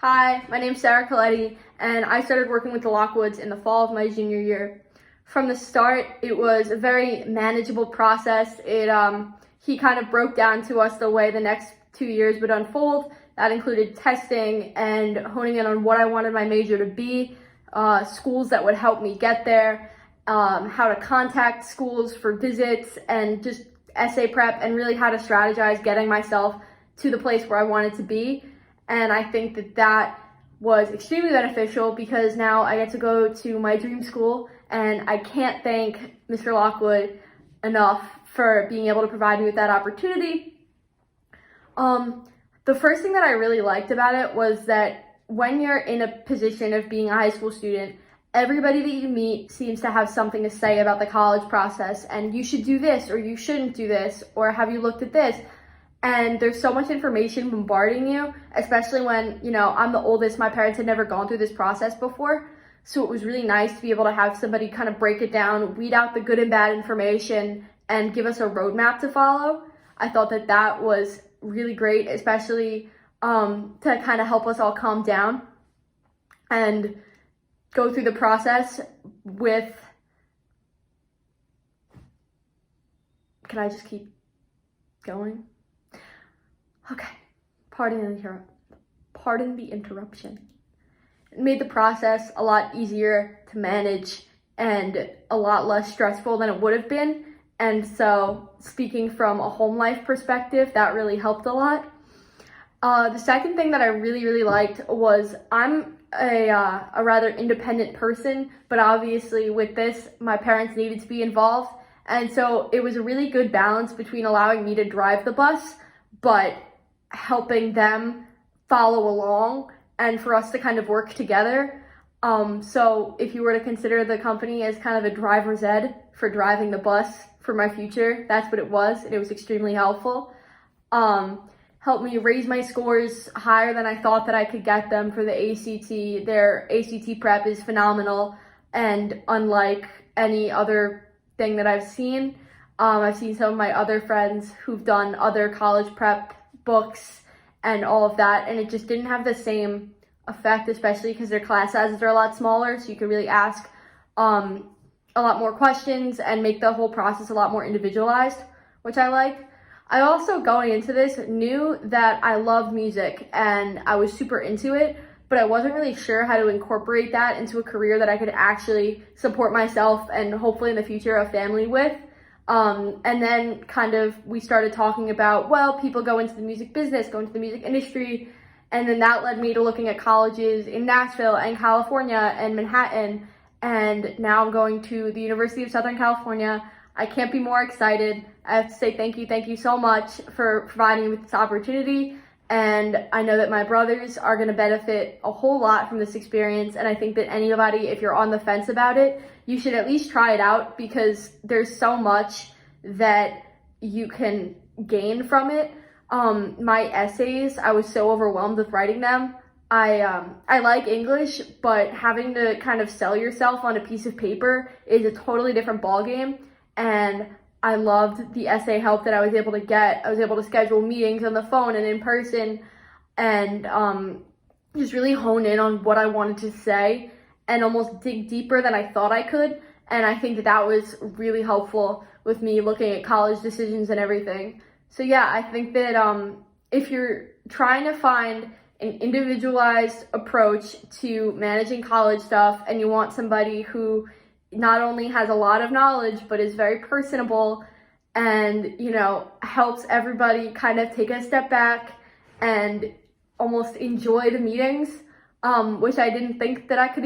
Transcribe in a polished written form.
Hi, my name's Sarah Colletti, and I started working with the Lockwoods in the fall of my junior year. From the start, it was a very manageable process. He kind of broke down to us the way the next 2 years would unfold. That included testing and honing in on what I wanted my major to be, schools that would help me get there, how to contact schools for visits, and just essay prep, and really how to strategize getting myself to the place where I wanted to be. And I think that was extremely beneficial because now I get to go to my dream school, and I can't thank Mr. Lockwood enough for being able to provide me with that opportunity. The first thing that I really liked about it was that when you're in a position of being a high school student, everybody that you meet seems to have something to say about the college process, and you should do this, or you shouldn't do this, or have you looked at this? And there's so much information bombarding you, especially when, I'm the oldest. My parents had never gone through this process before. So it was really nice to be able to have somebody kind of break it down, weed out the good and bad information, and give us a roadmap to follow. I thought that was really great, especially to kind of help us all calm down and go through the process with, can I just keep going? Okay, pardon the interruption. It made the process a lot easier to manage and a lot less stressful than it would have been. And so, speaking from a home life perspective, that really helped a lot. The second thing that I really liked was I'm a rather independent person, but obviously with this, my parents needed to be involved. And so it was a really good balance between allowing me to drive the bus, but helping them follow along and for us to kind of work together. So if you were to consider the company as kind of a driver's ed for driving the bus for my future, that's what it was, and it was extremely helpful. Helped me raise my scores higher than I thought that I could get them for the ACT. Their ACT prep is phenomenal, and unlike any other thing that I've seen some of my other friends who've done other college prep books and all of that, and it just didn't have the same effect, especially because their class sizes are a lot smaller, so you can really ask a lot more questions and make the whole process a lot more individualized, which I like. I also, going into this, knew that I loved music and I was super into it, but I wasn't really sure how to incorporate that into a career that I could actually support myself and hopefully in the future a family with. And then we started talking about, well, people go into the music business, go into the music industry, and then that led me to looking at colleges in Nashville and California and Manhattan, and now I'm going to the University of Southern California. I can't be more excited. I have to say thank you so much for providing me with this opportunity, and I know that my brothers are going to benefit a whole lot from this experience, and I think that anybody, if you're on the fence about it, you should at least try it out because there's so much that you can gain from it. My essays, I was so overwhelmed with writing them. I like English, but having to kind of sell yourself on a piece of paper is a totally different ballgame, and I loved the essay help that I was able to get. I was able to schedule meetings on the phone and in person, and just really hone in on what I wanted to say and almost dig deeper than I thought I could. And I think that was really helpful with me looking at college decisions and everything. So yeah, I think that if you're trying to find an individualized approach to managing college stuff and you want somebody who not only has a lot of knowledge but is very personable and helps everybody kind of take a step back and almost enjoy the meetings, which I didn't think that I could